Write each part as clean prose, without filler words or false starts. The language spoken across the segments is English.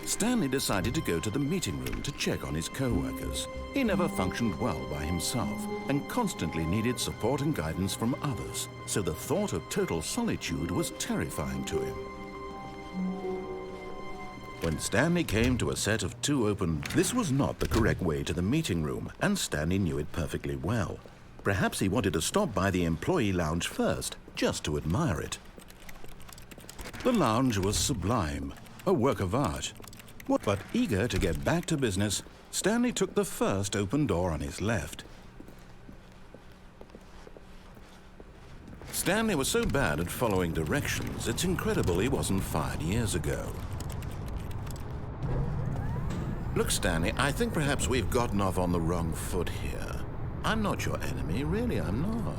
Stanley decided to go to the meeting room to check on his co-workers. He never functioned well by himself and constantly needed support and guidance from others, so the thought of total solitude was terrifying to him. When Stanley came to a set of two open, this was not the correct way to the meeting room, and Stanley knew it perfectly well. Perhaps he wanted to stop by the employee lounge first, just to admire it. The lounge was sublime, a work of art. But eager to get back to business, Stanley took the first open door on his left. Stanley was so bad at following directions, it's incredible he wasn't fired years ago. Look, Stanley, I think perhaps we've gotten off on the wrong foot here. I'm not your enemy, really, I'm not.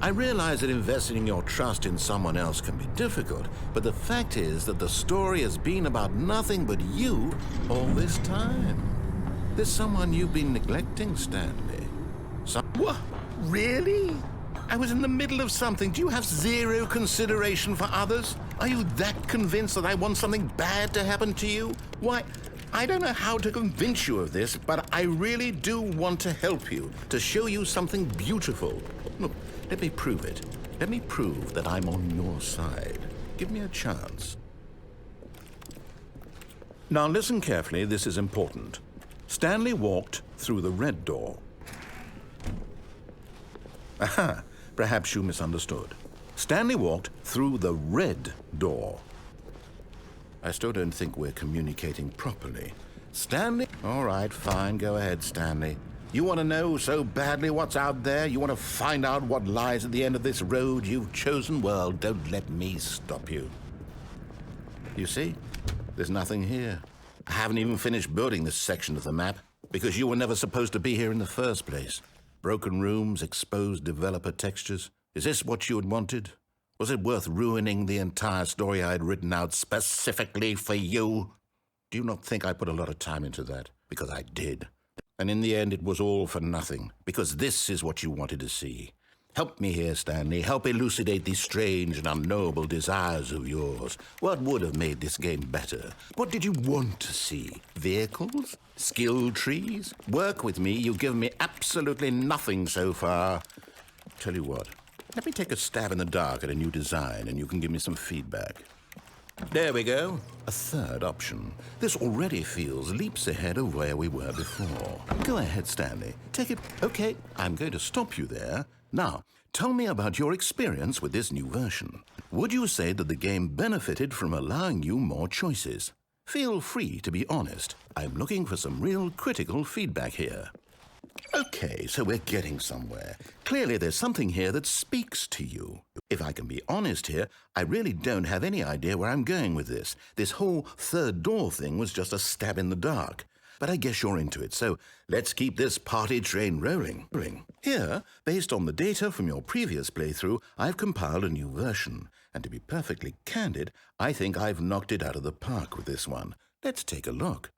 I realize that investing your trust in someone else can be difficult, but the fact is that the story has been about nothing but you all this time. There's someone you've been neglecting, Stanley. What? Really? I was in the middle of something. Do you have zero consideration for others? Are you that convinced that I want something bad to happen to you? Why, I don't know how to convince you of this, but I really do want to help you, to show you something beautiful. Look, let me prove it. Let me prove that I'm on your side. Give me a chance. Now listen carefully, this is important. Stanley walked through the red door. Aha, perhaps you misunderstood. Stanley walked through the red door. I still don't think we're communicating properly. Stanley? All right, fine, go ahead, Stanley. You want to know so badly what's out there? You want to find out what lies at the end of this road you've chosen? Well, don't let me stop you. You see, there's nothing here. I haven't even finished building this section of the map because you were never supposed to be here in the first place. Broken rooms, exposed developer textures. Is this what you had wanted? Was it worth ruining the entire story I had written out specifically for you? Do you not think I put a lot of time into that? Because I did. And in the end, it was all for nothing, because this is what you wanted to see. Help me here, Stanley. Help elucidate these strange and unknowable desires of yours. What would have made this game better? What did you want to see? Vehicles? Skill trees? Work with me. You've given me absolutely nothing so far. Tell you what, let me take a stab in the dark at a new design, and you can give me some feedback. There we go. A third option. This already feels leaps ahead of where we were before. Go ahead, Stanley. Take it. Okay, I'm going to stop you there. Now, tell me about your experience with this new version. Would you say that the game benefited from allowing you more choices? Feel free to be honest. I'm looking for some real critical feedback here. Okay, so we're getting somewhere. Clearly there's something here that speaks to you. If I can be honest here, I really don't have any idea where I'm going with this. This whole third door thing was just a stab in the dark. But I guess you're into it, so let's keep this party train rolling. Here, based on the data from your previous playthrough, I've compiled a new version. And to be perfectly candid, I think I've knocked it out of the park with this one. Let's take a look.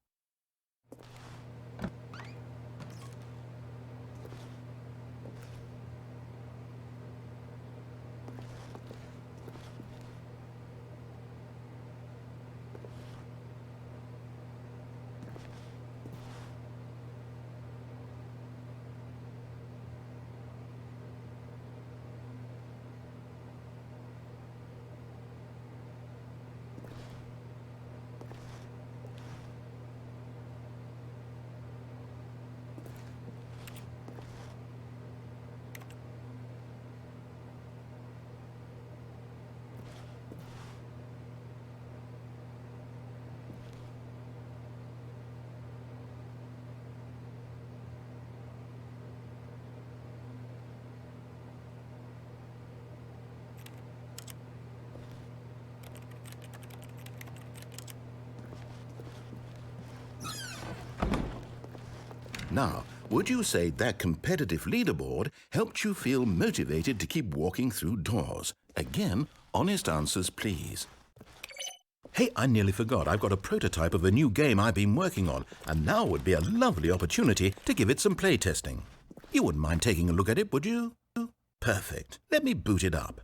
Now, would you say that competitive leaderboard helped you feel motivated to keep walking through doors? Again, honest answers, please. Hey, I nearly forgot. I've got a prototype of a new game I've been working on, and now would be a lovely opportunity to give it some playtesting. You wouldn't mind taking a look at it, would you? Perfect. Let me boot it up.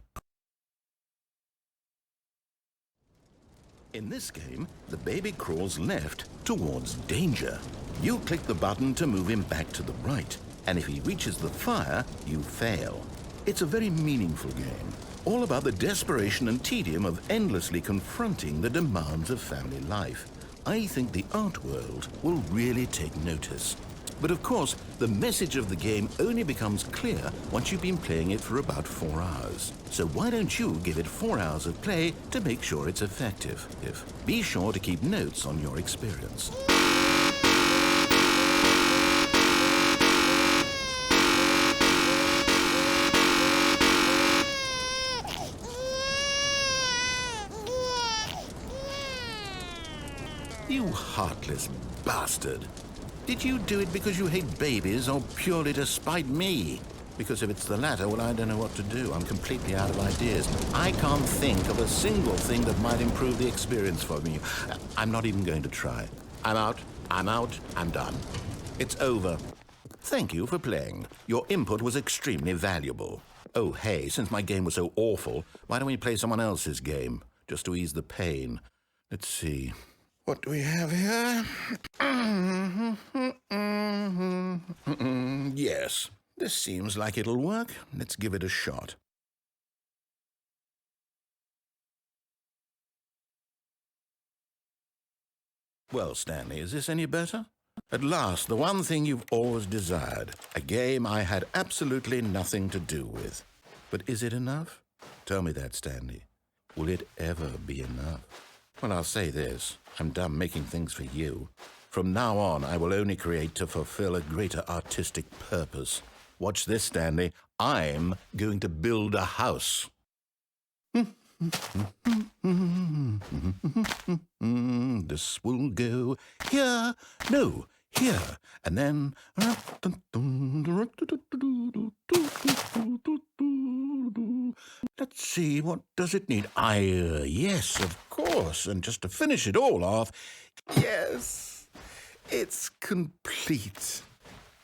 In this game, the baby crawls left towards danger. You click the button to move him back to the right, and if he reaches the fire, you fail. It's a very meaningful game, all about the desperation and tedium of endlessly confronting the demands of family life. I think the art world will really take notice. But of course, the message of the game only becomes clear once you've been playing it for about 4 hours. So why don't you give it 4 hours of play to make sure it's effective? Be sure to keep notes on your experience. You heartless bastard. Did you do it because you hate babies or purely to spite me? Because if it's the latter, well, I don't know what to do. I'm completely out of ideas. I can't think of a single thing that might improve the experience for me. I'm not even going to try. I'm out, I'm done. It's over. Thank you for playing. Your input was extremely valuable. Oh, hey, since my game was so awful, why don't we play someone else's game, just to ease the pain? Let's see. What do we have here? Yes, this seems like it'll work. Let's give it a shot. Well, Stanley, is this any better? At last, the one thing you've always desired. A game I had absolutely nothing to do with. But is it enough? Tell me that, Stanley. Will it ever be enough? Well, I'll say this. I'm done making things for you. From now on, I will only create to fulfill a greater artistic purpose. Watch this, Stanley. I'm going to build a house. This will go here. No, here. And then... Let's see, what does it need? Yes, of course. And just to finish it all off, yes, it's complete.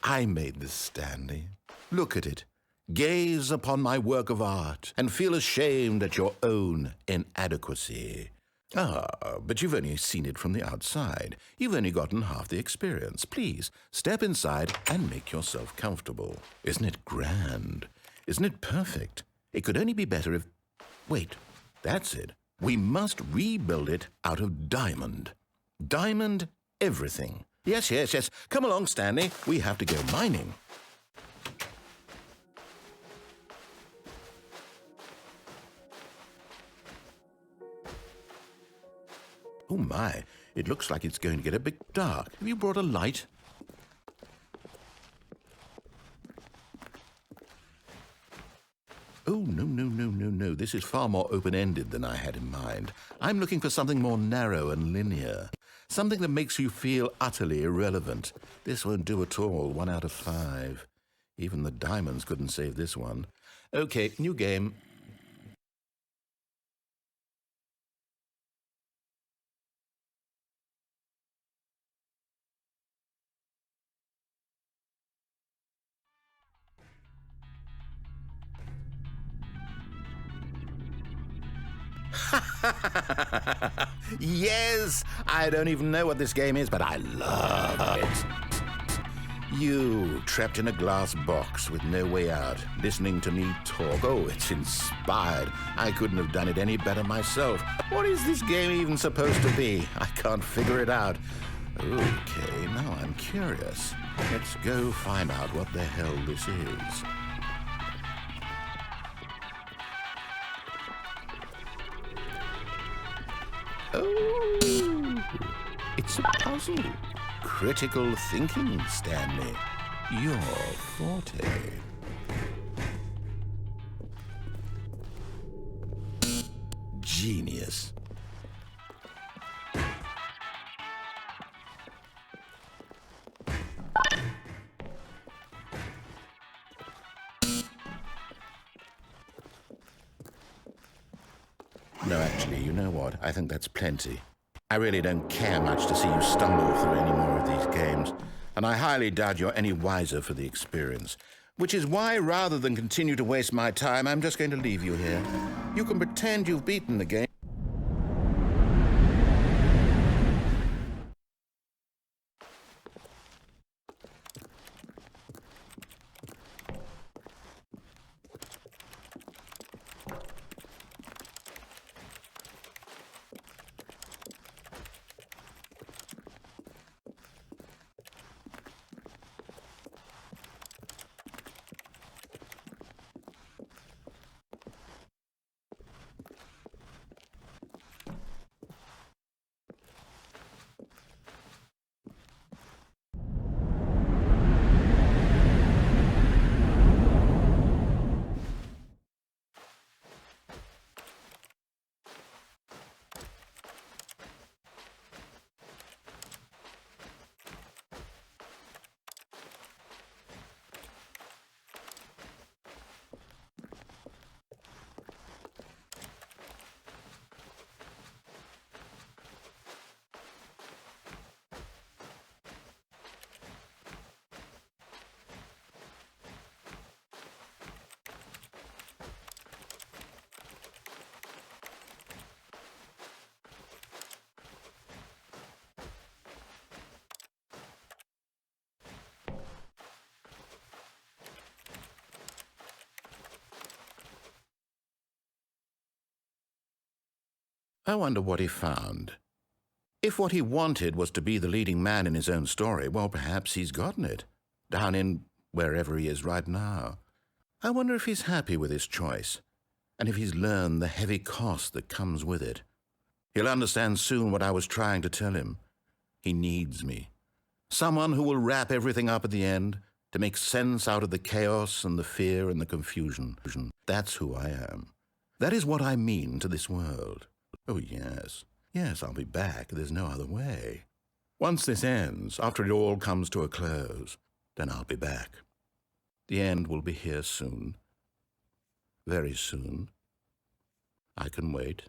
I made this, Stanley. Look at it. Gaze upon my work of art and feel ashamed at your own inadequacy. But you've only seen it from the outside. You've only gotten half the experience. Please, step inside and make yourself comfortable. Isn't it grand? Isn't it perfect? It could only be better if... Wait, that's it. We must rebuild it out of diamond. Diamond everything. Yes. Come along, Stanley. We have to go mining. Oh my, it looks like it's going to get a bit dark. Have you brought a light? Oh, no. This is far more open-ended than I had in mind. I'm looking for something more narrow and linear. Something that makes you feel utterly irrelevant. This won't do at all. 1 out of 5. Even the diamonds couldn't save this one. Okay, new game. Yes! I don't even know what this game is, but I love it. You, trapped in a glass box with no way out, listening to me talk. Oh, it's inspired. I couldn't have done it any better myself. What is this game even supposed to be? I can't figure it out. Okay, now I'm curious. Let's go find out what the hell this is. Oh, it's a puzzle. Critical thinking, Stanley. Your forte. Genius. No, actually, you know what? I think that's plenty. I really don't care much to see you stumble through any more of these games, and I highly doubt you're any wiser for the experience. Which is why, rather than continue to waste my time, I'm just going to leave you here. You can pretend you've beaten the game. I wonder what he found. If what he wanted was to be the leading man in his own story, well, perhaps he's gotten it, down in wherever he is right now. I wonder if he's happy with his choice, and if he's learned the heavy cost that comes with it. He'll understand soon what I was trying to tell him. He needs me. Someone who will wrap everything up at the end, to make sense out of the chaos and the fear and the confusion. That's who I am. That is what I mean to this world. Oh, yes. Yes, I'll be back. There's no other way. Once this ends, after it all comes to a close, then I'll be back. The end will be here soon. Very soon. I can wait.